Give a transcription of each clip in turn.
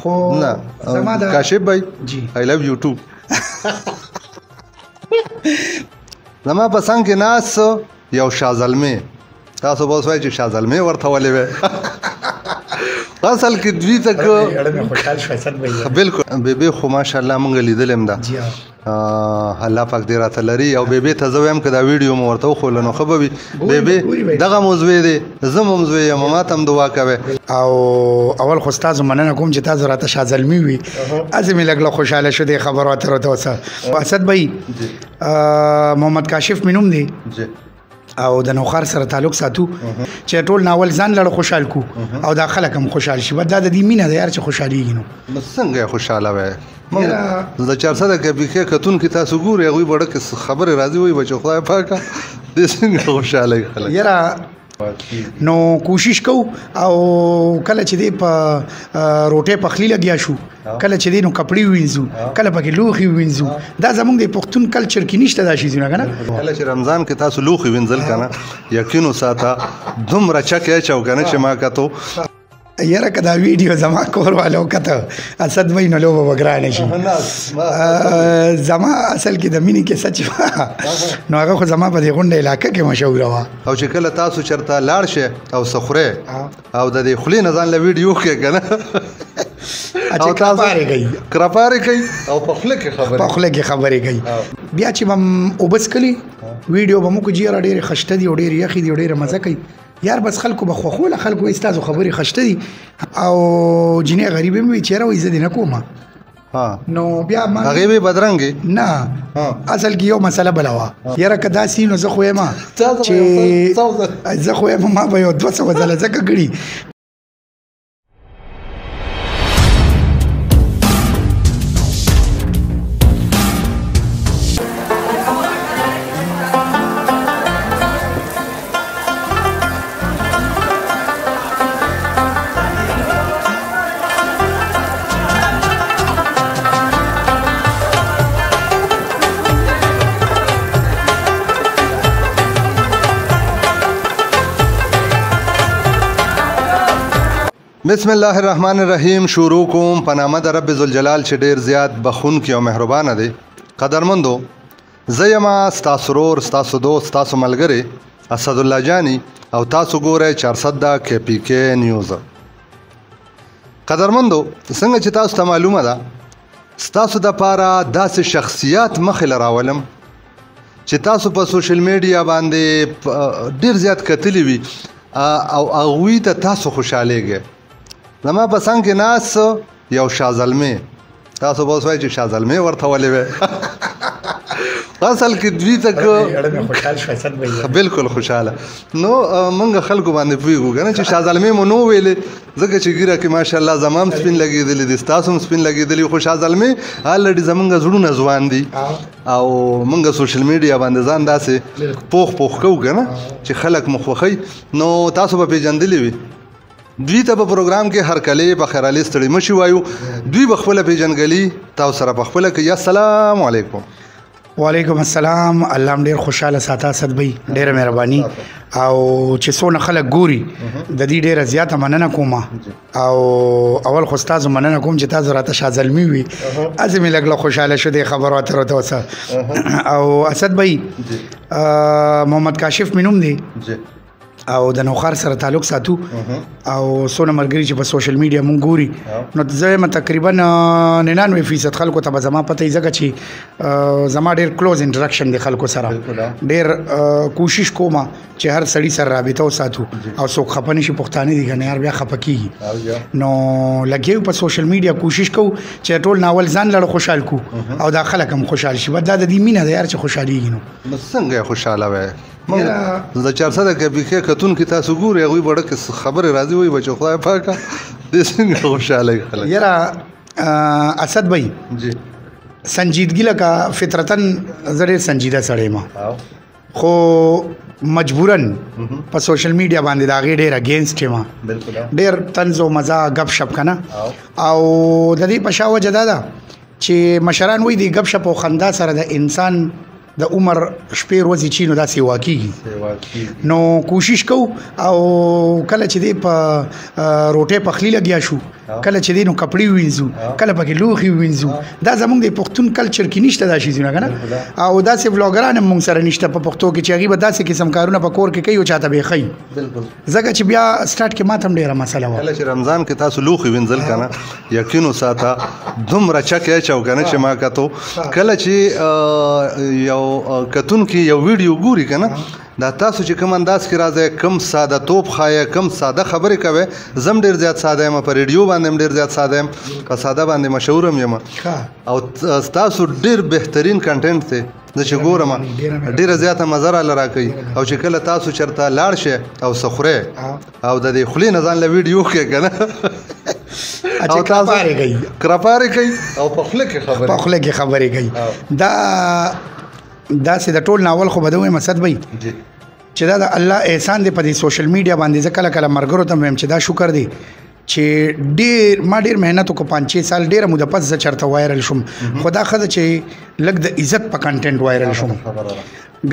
خو زما د کاشف بھائی جی آئی لو یوټیوب زما په څنګ کې ناس یو شازلمې تاسو به اوس وایئ چې شازلمې ورته ولې وې اصل کې دوی ته بالکل بیبي خو ماشاءالله مونږ لیدلې م ده الله پاک دې راته لري او بیبي ته زه وایم که دا ویډیو مو ورته وښوله نو ښه به وي بیبي دغه مو زوی دی زه مو هم زوی یم ماته هم دعا کوئ او اول خو ستاسو مننه کوم چې تاسو راته شازلمي وي هسې مې لږ خوشحاله شو دې خبرو اترو ته اوسه اسد بھائی محمد کاشف مې نوم دی او د نوخار سره تعلق ساتو چې ټول ناول ځان لړ خوشحال کو او دا خلک هم خوشحال شي بد دا د دې مینه د یار چې خوشحاليږي نو څنګه خوشاله وای زه 400 کې بيخه کتون کې تاسو ګوري هغه وړه کې خبره راځي وای بچو خدای پاکه دې څنګه خوشاله خلک یاره نو کوشش کو او کله چې دې په روټه پخلی لګیا شو کله چې دې نو کپړې وینځو کله پکې لوخي وینځو دا زمونږ د پښتون کلچر کې نشته دا شي زونه کنه کله چې رمضان کې تاسو لوخي وینځل کنه یقینو ساته دومره چکه چاو کنه چې ما کتو یاره کدا ویډیو زما کور والو کته اسد وای نو لوبه وګرانه شي زما اصل کې د مینې کې سچ نو هغه خو زما په دې غونډه علاقې کې مشهور و او چې کله تاسو چرته لاړ شئ او سخره او د دې خلی نه ځان له ویډیو کې کنه او تاسو کرپاره کوي او په خله کې خبرې کوي بیا چې بم وبس کلی ویډیو به مو کو جیره ډېر خشته دی او ډېر یخي دی او ډېر مزه کوي یار بس خلکو بخوخوله خلکو استاسو خبرې خشته دي او جنې غریب مې چیرې وې زه دې نه کومه نو بیا ما هغه به بدرنګي نه اصل کې یو مسله بلوا یاره کدا سینو زه خو یم چې زه خو یم ما به یو 200 ځله زکه غړي بسم الله الرحمن الرحیم شروع کوم په نامه د رب ذوالجلال چې ډیر زیات بخون کې او مهربانه دی قدرمندو زه یم ستاسو ورور ستاسو دوست ستاسو ملګری اسد الله جانی او تاسو ګورئ 400 کې پی کې نیوز قدرمندو څنګه چې تاسو ته معلومه ده ستاسو د پاره داسې شخصیات مخې لراولم چې تاسو په سوشل میډیا باندې ډیر زیات کتلی وي او هغوی ته تاسو خوشحالېږئ زما په څنګ کې ناس یو شازلمې تاسو به اوس وایئ چې شازلمې ورته ولې وې اصل کې دوی ته بالکل خوشاله نو مونږ خلکو باندې پوهېږو که نه چې شازلمې مو نو ویلې ځکه چې ګیره کې ماشاءالله زما هم سپین لګېدلي دي ستاسو هم سپین لګېدلي خو شازلمې الرډي زمونږ زړونه ځوان دي او مونږ سوشل میډیا باندې ځان داسې پوخ کوو که نه چې خلک مو خوښوي نو تاسو به پېژندلي وي دوی ته په پروګرام کې هر کله په خیر علي ستړي مشي وایو دوی به خپله پېژنګلي تاسو سره په خپله کوي السلام علیکم وعلیکم السلام الله ډیر خوشاله ساته اسد بھائی ډیره مهرباني او چې څونه خلک ګوري د دې ډیره زیاته مننه کوم او اول خو تاسو مننه کوم چې تاسو راته شازلمي وي ازمه لګله خوشاله شو دې خبرو اترو ته اوسه او اسد بھائی محمد کاشف مې نوم دی او د نوخار سره تعلق ساتو او سونه مرګري چې په سوشل میډیا مونږ ګوري نو زه تقریبا 99% خلکو ته زما پته یې ځکه چې زما ډېر کلوز انټراکشن دی خلکو سره ډېر کوشش کوم چې هر سړي سره رابطه وساتو او څوک خفه نشي پښتانه دي کنه یار بیا خفه کیږي نو لګیو په سوشل میډیا کوشش کو چې ټول ناول ځان لړ خوشحال کو او دا خلک هم خوشحال شي بد دا د دې مینه د یار چې خوشحاليږي نو څنګه خوشاله وای زه 400 کې بيخه کتون کې تاسو ګوري هغه وړه کې خبره راځي وای بچو خدای پاکه دې څنګه خوشاله خلک یاره اسد بھائی جی سنجیدګي لکه فطرتن زړه سنجیده سړی ما خو مجبورن په سوشل میډیا باندې دا غي ډېر اگینست ما بالکل ډېر طنز او مزه غب شپ کنه او د دې په شاوه جدا ده چې مشران وې دی غب شپ او خندا سره د انسان د عمر شپې ورځې چې نو داسې واقعي نو کوشش کو او کله چې دی په روټه پخلی لګیا شو کله چې دی نو کپړې وینځو کله پکې لوخي وینځو دا زمونږ د پښتون کلچر کې نشته دا شي نه کنه او داسې بلاګران مونږ سره نشته په پښتو کې چې هغه به داسې قسم کارونه په کور کې کوي او چاته به خي بالکل زګه چې بیا سٹارټ کې ماته ډیره مسله و کله چې رمضان کې تاسو لوخي وینځل کنه یقینو ساته دومره چکه چاو کنه چې ما کتو کله چې یو کتون کې یو ویډیو ګوري کنه دا تاسو چې کوم انداز کې راځي کم ساده توپ خایه کم ساده خبرې کوي زم ډیر زیات ساده یم په ریډیو باندې ډیر زیات ساده یم په ساده باندې مشهور یم او تاسو ډیر بهترین کنټینټ ته د چې ګورم ډیر زیاته مزه را لراکي او چې کله تاسو چرته لاړ شي او سخره او د دې خلی نه ځان له ویډیو کې کنه او تاسو کرپاره کوي او په خله کې خبرې کوي دا سه د ټول ناول خو بدوي مسد وي چې دا د الله احسان دی په دې سوشل میډیا باندې ځکه کله مرګرو ته هم چې دا شکر دی چې ما ډیر مهنت وکړ 5-6 سال ډیر موده پس ز چرته وایرل شوم خدا خدای چې لګ د عزت په کنټینټ وایرل شوم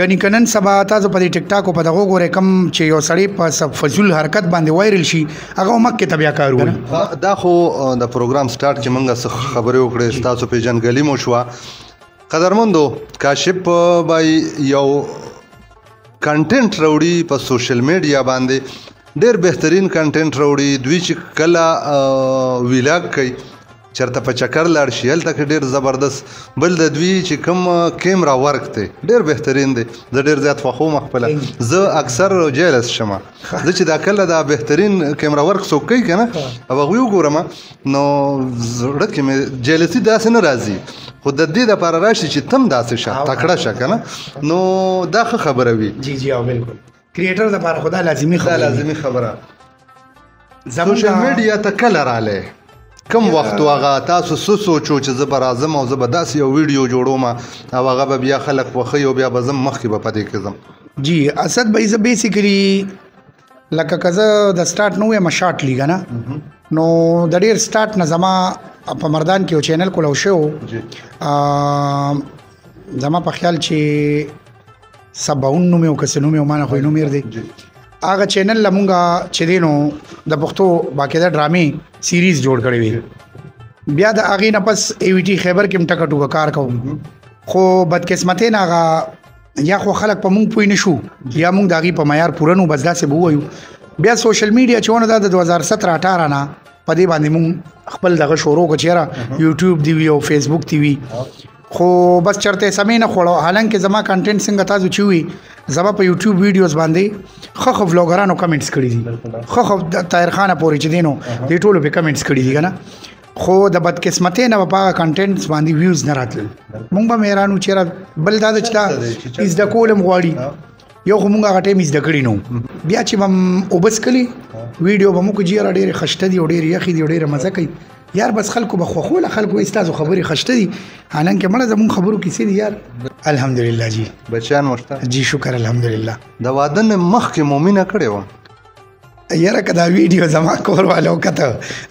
غنی کنن سبا تاسو په ټیک ټاک په دغه ګوره کم چې یو سړی په سب فزول حرکت باندې وایرل شي هغه مکه تبیا کارو دا خو د پروګرام سٹارټ چې منګه خبرې وکړې تاسو په جنګلی مو شو قدرمندو کاشف بای یو کنټینټ راوړي په سوشل میډیا باندې ډېر بهترین کنټینټ راوړي دوی چې کله ویلاګ کوي چرته په چکر لاړ شي هلته کې ډېر زبردست بل د دوی چې کوم کیمرا ورک دی ډېر بهترین دی زه ډېر زیات خوښوم خپله زه اکثر جیلس شمه زه چې دا کله دا بهترین کیمرا ورک څوک کوي که نه او هغوی وګورم نو زړه کې مې جیلسي داسې نه راځي خو د دې دپاره راشي چې تم داسې شه تکړه شه که نه نو دا ښه خبره وي جی او بالکل کریټر دپاره خو دا لازمي خبره سوشل میډیا ته کله رالی کم وخت هغه تاسو څه سوچو چې زه به راځم او زه به داسې یو ویډیو جوړوم او هغه به بیا خلک خوښوي او بیا به زه مخکې به په دې کې ځم جی اسد بھائی زه بیسیکلی لکه که زه د سټارټ نه وایم شارټ لیګه نه نو د ډېر سټارټ نه زما په مردان کې یو چینل کولو شو زما په خیال چې 57 نوم یو کس نوم یو مانه خو نوم یې دی هغه چینل لمونګه چې دینو د پښتو باقاعده ډرامې سیریز جوړ کړی وي بیا د اغه نه پس ای وی ټی خیبر کې مټکټو کار کوم خو بدقسمتۍ نه هغه یا خو خلک په مونږ پوي نشو یا مونږ داغي په معیار پورنو بس داسې بو وایو بیا سوشل میډیا چې ونه د 2017-18 نه په دې باندې مونږ خپل دغه شروع کو چیرې یوټیوب دی وی او فیسبوک دی وی خو بس چرته سمې نه خوړو حالانکه زما کنټینټ څنګه تاسو چوي زما په یوټیوب ویډیوز باندې خو ولاګرانو کمنټس کړی دي خو د طاهر خان پورې چې دینو دې ټولو په کمنټس کړی دي کنه خو د بدقسمتۍ نه په کنټینټس باندې ویوز نه راتل مونږ به مهرانو چیرې بل دا چې از د کولم غواړي یو خو مونږ هغه ټیم از د کړی نو بیا چې بم وبس کلی ویډیو به مو کو جیره ډېر خشته دي او ډېر یخي دي او ډېر مزه کوي یار بس خلکو بخوخوله خلکو استاسو خبرې خشته دي حالانکه مړه زمون خبرو کې سي دي یار الحمدلله جی بچیان مشته جی شکر الحمدلله د واده نه مخکې مومنه کړې و یاره کدا ویډیو زما کور والو کته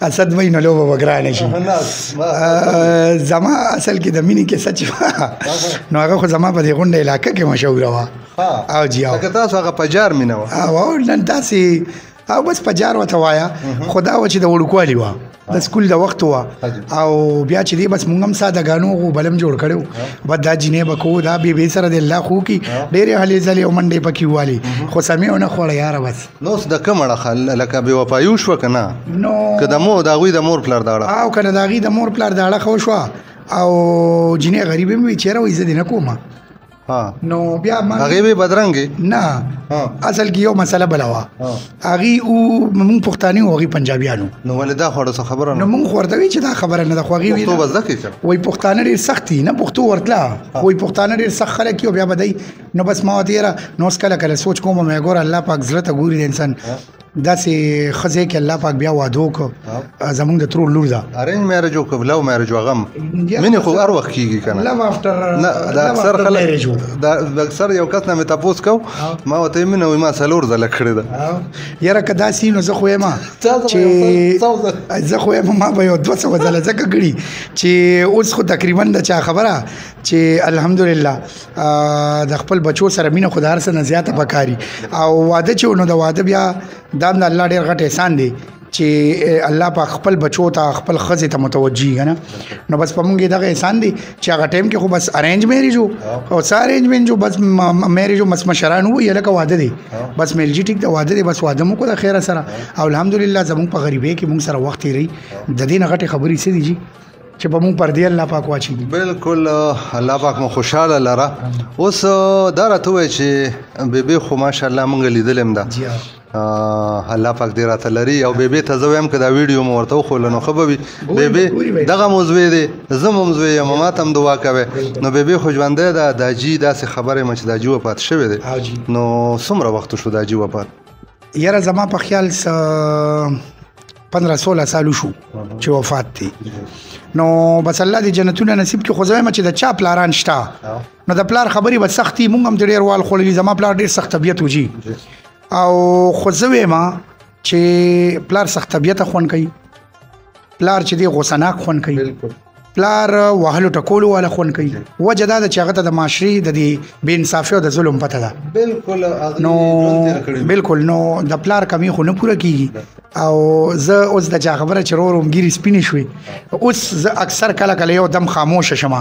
اسد وای نو لوبه وګرانه شي زما اصل کې د مینې کې سچ نو هغه خو زما په دې غونډه علاقې کې مشهور و او جی او تاسو هغه پجار مینه و او نن تاسو او بس پجار وته وایا خدا و چې د وړوکوالي و د سکول د وخت و او بیا چې دی بس مونږ هم ساده غانو غو بلم جوړ کړو بد دا جنې بکو دا به سره د الله خو کی ډېر حالې زلې او منډې پکې والی خو سمې نه خوړ یار بس نو د کمړه لکه به وفایو شو کنه نو کله مو دا غوي د مور پلار داړه او کنه دا غي د مور پلار داړه خو شو او جنې غریب مې چیرې وې زدي نه کومه نو بیا ما هغه به بدرنګي نه اصل کې یو مسله بلوا هغه او مونږ پښتاني او هغه پنجابیانو نو ولدا خورده خبره نو مونږ ورته وی چې دا خبره نه د خوږی وی تو بس ذکر وای پښتانه ډیر سختي نه پښتو ورتلا وای پښتانه ډیر سخت خلک یو بیا بدای نو بس ما وتیرا نو کله کله سوچ کوم مې ګور الله پاک زړه ته ګوري د انسان داسې خزه کې الله پاک بیا وادو کو زمونږ د ترور لور دا ارین میرج او لو میرج غم منی خو ار وخت کیږي کنه لو افټر نه دا اکثر خلک دا اکثر یو کس نه مې تاسو کو ما وته منه ما سلور زل کړی دا یاره کدا سینو زه خو ما چې زه خو ما به یو 200 زل زکه کړی چې اوس خو تقریبا د چا خبره چې الحمدلله د خپل بچو سره مینه خدای سره زیاته پکاري او واده چې نو د واده بیا د الله ډیر غټ احسان دی چې الله په خپل بچو ته خپل خزه ته متوجي کنه نو بس پمږه دغه احسان دی چې هغه ټیم کې خو بس ارینج میریج او سار ارینجمنت جو بس میریج مس مشران وو یلکه واده دی بس میلجی ټیک د واده دی بس واده مو کو د خیره سره او الحمدلله زموږ په غریبه کې موږ سره وخت لري د دې نه غټه خبرې سي دي چې په موږ پر دی الله پاک واچي بالکل الله پاک مو خوشاله لره اوس دا راته وای چې بیبي خو ماشاءالله موږ لیدلم دا الله پاک دې راته لري او بیبي ته زه وایم که دا ویډیو مو ورته وښول نو ښه به وي بیبي دغه مو زوی دی زه مو هم زوی یم ماته هم دعا کوئ نو بیبي خو ژوندی ده داجي داسې خبره یم چې داجي وفات شوی دی نو څومره وخت شو داجي وفات یاره زما په خیال 15-16 سالو شو چې وفات دی نو بس الله دې جنتونه نصیب کړي خو زه وایم چې د چا پلاران شته نو د پلار خبرې به سختي مونږ هم ډېر وال خوړلي زما پلار ډېر سخت طبیعت وجي او خو زه وایم چې پلار سخت طبیعت خوند کوي پلار چې دی غوسناک خوند کوي پلار وهلو ټکولو والا خوند کوي وجه دا چې هغه ته د معاشري د دې بې انصافي او د ظلم پته ده بالکل نو د پلار کمی خو نه پوره کیږي او زه اوس د چا خبره چې روم ګيري سپینې شوي اوس زه اکثر کله یو دم خاموش شمه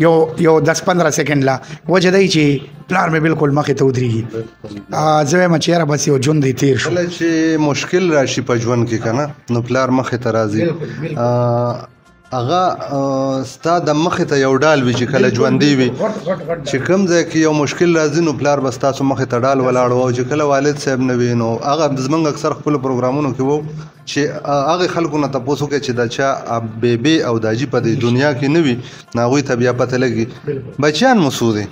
یو 10-15 سکند لا وجه دی چې پلار مې بالکل مخې ته ودرېږي زه وایم چې یاره بس یو ژوند دی تیر شو کله چې مشکل راشي په ژوند کې که نه نو پلار مخې ته راځي هغه ستا د مخې ته یو ډال وي چې کله ژوندی وي چې کوم ځای کې یو مشکل راځي نو پلار به ستاسو مخې ته ډال ولاړ و او چې کله والد صاحب نه وي نو هغه زموږ اکثر خپلو پروګرامونو کې وو چې هغه خلکو نه تپوس وکړي چې د چا بیبي او داجي په دې دنیا کې نه وي نو هغوی ته بیا پته لګي بچیان مو څو دي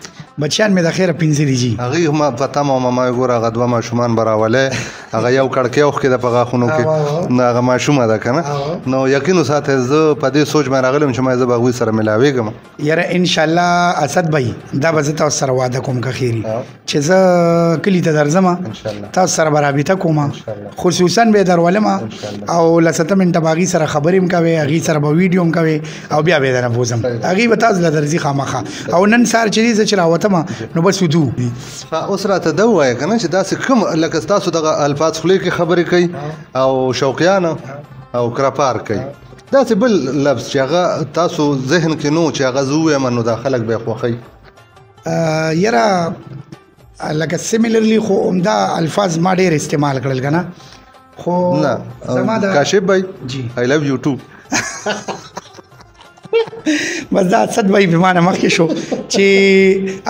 بچیان مې د خیره 15 دي جی هغوی ما پته مو ماما ګوره هغه 2 ماشومان به راولې هغه یو کړکۍ اوښکې ده په غاښونو کې نو هغه ماشومه ده که نه نو یقین وساتئ زه په دې سوچ باندې راغلی یم چې ما زه به هغوی سره ملاوېږم یاره انشاءالله اسد بھائی دا به زه تاسو سره واده کوم که خیري چې زه کلي ته درځم تاسو سره به رابطه کوم خصوصا به در ولما او لسته منټه باغی سره خبرې هم کوي هغې سره به ویډیو هم کوي او بیا به درنه بوزم هغې به تاسو له درځي خامخا او نن سهار چې دی زه چې راوتم نو بس ودو اوس راته ده ووایه که نه چې داسې کوم لکه ستاسو دغه الفاظ خولې کې خبرې کوي او شوقیانه او کراپار کوي داسې بل لفظ چې هغه تاسو ذهن کې نو چې هغه زه ووایم نو دا خلک به یې خوښوي یاره لکه سیملرلی خو عمده الفاظ ما ډېر استعمال کړل که نه خو نه کاشف بھائی I love you too بس دا صد بھائی بیمانه مخکې شو چې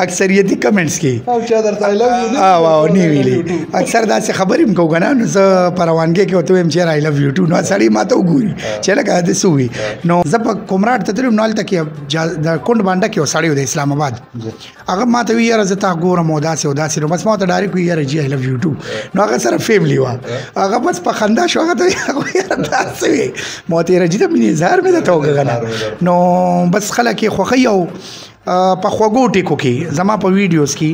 اکثریتي کمنټس کې او چا درته I love you او نه ویلي اکثر داسې خبرې هم کوو که نه نو زه په روانګۍ کې ورته وایم چې I love you too نو سړی ما ته وګوري چې لکه د څه وي نو زه په کومراټ ته تلم نو هلته کې د کونډ بانډه کې یو سړی و د اسلام آباد هغه ما ته وي یاره زه تا ګورم او داسې او داسې نو بس ما ورته ډایرکټ وي یاره جي I love you too نو هغه سره فیملی وه هغه بس په خندا شو هغه ته یاره داسې وي ما ورته یاره جي ته مینې اظهار مې درته وکړه نو بس خلک یې خوښوي او په خوږو ټیکو کې زما په ویډیوز کې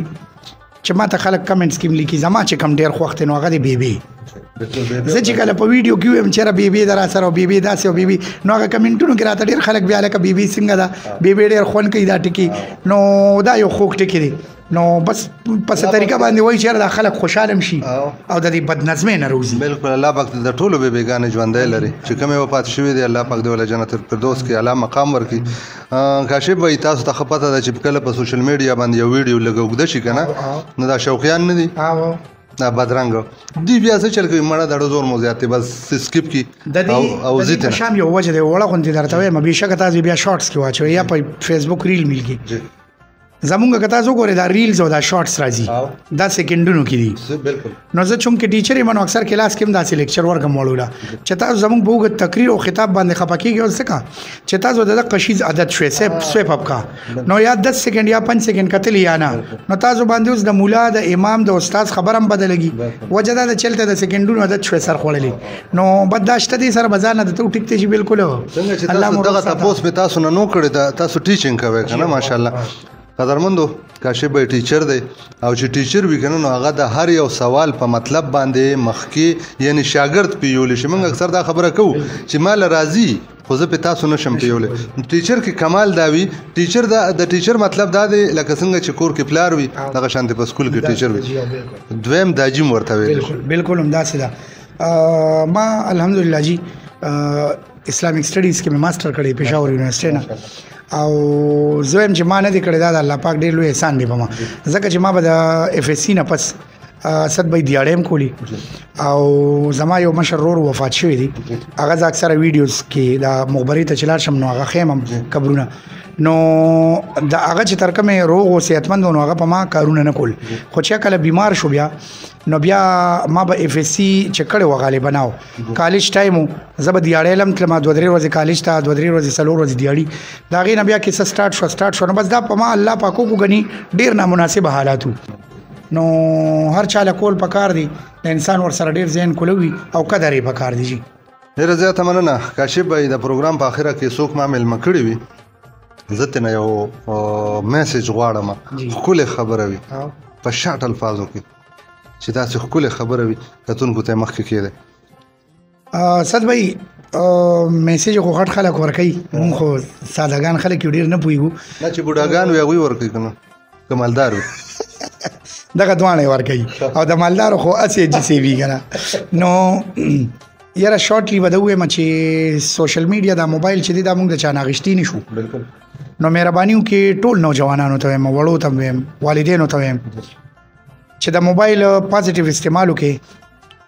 چې ما ته خلک کمنټس کې لیکي زما چې کم ډېر خوښ دی نو هغه دی بیبي زه چې کله په ویډیو کې ویم چېرې بیبي ده را سره او بیبي داسې او بیبي نو هغه کمنټونو کې راته ډېر خلک بیا لکه بیبي څنګه ده بیبي ډېر خوند کوي دا ټکي نو دا یو خوږ ټکي دی نو بس په څه طریقه باندې وایي چې دا خلک خوشحاله شي او د دې بدنظمۍ نه روزي بالکل الله پاک د ټولو بیبیګانې ژوندی لري چې کومې وفات شوي دي الله پاک دې ولې جنت الفردوس کې اعلی مقام ورکړي کاشف بھائی تاسو ته ښه پته ده چې کله په سوشل میډیا باندې یو ویډیو لږ اوږده شي که نه نو دا شوقیان نه دي نه بدرنګ دی بیا څه چل کوي مړه دړو زور مو زیات دی بس سکیپ کی او زی ته شام یو وجه دی وړه غونډې درته وایم بېشکه تاسو بیا شارټس کې واچوئ یا په فیسبوک ریل ملګي زمونږ که تاسو ګورئ دا ریلز او دا شارټس راځي دا سیکنډونو کې دي نو زه چونکې ټیچر یم نو اکثر کلاس کې هم داسې لیکچر ورکړم وړو له چې تاسو زمونږ په اوږد تقریر او خطاب باندې خفه کېږئ او څه کا چې تاسو د دغه قشیز عادت شوی سویپ اپ کا نو یا 10 سیکنډ یا 5 سیکنډ کتلی یا نه نو تاسو باندې اوس د مولا د امام د استاد خبر هم بدلږي وجه دا د چلته د سیکنډونو عادت شوی سر خوړلې نو بد دا شته دي سره بازار نه د تو ټیک ته شي بالکل څنګه چې تاسو دغه تاسو په تاسو نه نو کړی دا تاسو ټیچینګ کوي کنه ماشاءالله قدرمندو کاشف بھائی ټیچر دی او چې ټیچر وي کنه نو هغه د هر یو سوال په مطلب باندې مخکې یعنی شاګرد پیول شي. موږ اکثر دا خبره کوو چې مال راضي خو زه په تاسو نشم پیولې. ټیچر کې کمال دا وي ټیچر د ټیچر مطلب دا دی لکه څنګه چې کور کې پلار وي دغه شانتي په سکول کې ټیچر وي. دویم داجی ورته وي. بالکل همداسې ده. ما الحمدلله جی اسلامیک سټډیز کې ماستر کړی پېښور یونیورسيټي نه او زویم چې ما نه دی کړی دا د الله پاک ډېر لوی احسان دی په ما ځکه چې ما به د اف اس سی نه پس صد به دیاړم کولی او زما یو مشر ورور وفات شوی دی هغه ز اکثره ویډیوز کې دا مخبري ته چلار شم نو هغه خیمم قبرونه نو دا هغه چې ترکمه روغ او صحتمند نو هغه په ما کارونه نه کول خو چې کله بیمار شو بیا نو بیا ما به اف اس سی چکړې و غالبا ناو کالج ټایمو زبد دیاړم تل ما 2 ورځې کالج ته 2 ورځې سلور ورځې دیاړي دا غي نه بیا کې سٹارټ شو نو بس دا په ما الله پاکو کو غني ډیر نامناسب حالاتو نو هر چاله کول پکار دی د انسان ور سره ډیر ذهن کولوي او قدر یې پکار دی. جی ډیر زیاته مننه کاشف بھائی د پروګرام په اخره کې څوک ما مل مکړی وي زته نه یو میسج غواړم خپل خبره وي په شاټ الفاظو کې چې تاسو خپل خبره وي کتونکو ته مخکې کېده. صد بھائی میسج خو غټ خلک ورکي مون خو سادهګان خلک ډیر نه پويګو نه چې بوډاګان وي هغه ورکي کنه کمالدار وي دغه دوانه ورکي او د مالدار خو اسی جی سی وی کنه نو یاره شورټلی بدوي چې سوشل میډیا دا موبایل چې دا موږ د چا ناغشتي نشو بالکل نو مهربانيو کې ټول نوجوانانو ته وړو ته ویم والدینو ته ویم چې د موبایل پازیټیو استعمال وکړي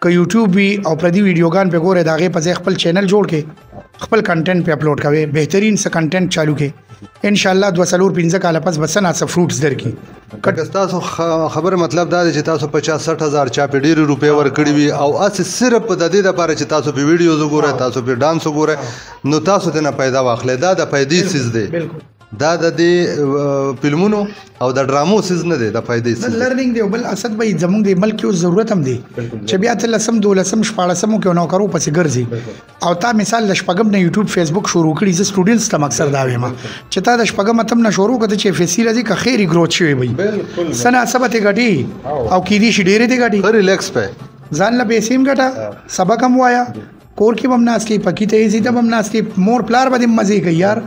که یوټیوب وی او پردي ویډیوګان په ګوره داغه په خپل چینل جوړ کې خپل کنټینټ په اپلوډ کوي بهترین څه کنټینټ چالو کې ان شاء الله 2-3 کال پس بسنه څه فروټس درکې کټ تاسو خبر مطلب دا دی چې تاسو 50-60 هزار چا په ډیر روپے ورکړي وي او اس صرف د دې لپاره چې تاسو په ویډیوز وګورئ تاسو په ډانس وګورئ نو تاسو ته نه پیدا واخلې دا د پیدې سیز دی بالکل دا د دې فلمونو او د ډرامو سیز نه دی د فائدې سیز لرنینګ دی بل اسد به زمونږ د ملک یو ضرورت هم دی چې بیا تل سم دولسم شپاړسم کې نو کرو پسې ګرځي او تا مثال د شپږم نه یوټیوب فیسبوک شروع کړي ز سټوډنټس ته مقصد دا ویم چې تا د شپږم تم نه شروع کړه چې فیسي راځي که خیری گروث شوی وي بالکل سنا سبته غټي او کې دي شډيره دي غټي ریلیکس په ځان له بیسیم غټه سبق هم وایا کور کې بم ناشتي پکې ته زیاده بم ناشتي مور پلار باندې مزه کوي یار.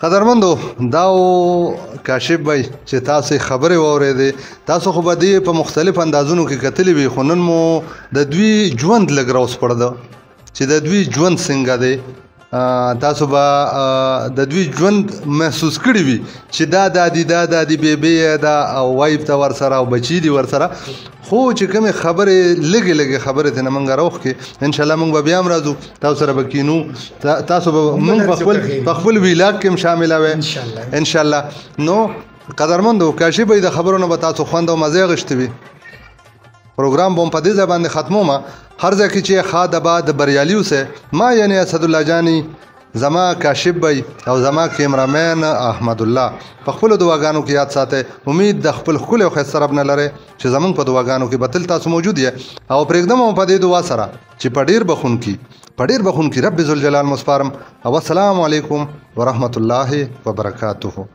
قدرمندو داو کاشف بھائی چې تاسو خبره واورېدې تاسو خو به دې په مختلف اندازونو کې کتلې وي خو نن مو د دوی ژوند لګراوس پړده چې د دوی ژوند څنګه دی تاسو به د دوی ژوند محسوس کړی وي چې دا دادی بیبي دا او وایف ته ور سره او بچی دی ور سره خو چې کوم خبره لګي خبره ته منګ راوخ کې ان شاء الله موږ بیا هم راځو تاسو سره بکینو تاسو موږ په خپل ویلاګ کې شامل اوي ان شاء الله. نو قدرمندو کاشف بھائی د خبرونو به تاسو خوند او مزه غشتوي پروګرام بوم په دې ځبان ختمومه هر ځکه چې خاطر بعد بریالیو سه ما یعنی اسد الله جانی زما کاشف بھائی او زما کیمرامین احمد الله په خپل دواګانو کې یاد ساته امید د خپل خپل خو سره بن لره چې زمونږ په دواګانو کې بتل تاسو موجود یې او پرېږدم په دې دعا سره چې پډیر بخون کی رب ذل جلال مسپارم او السلام علیکم ورحمت الله وبرکاتہ.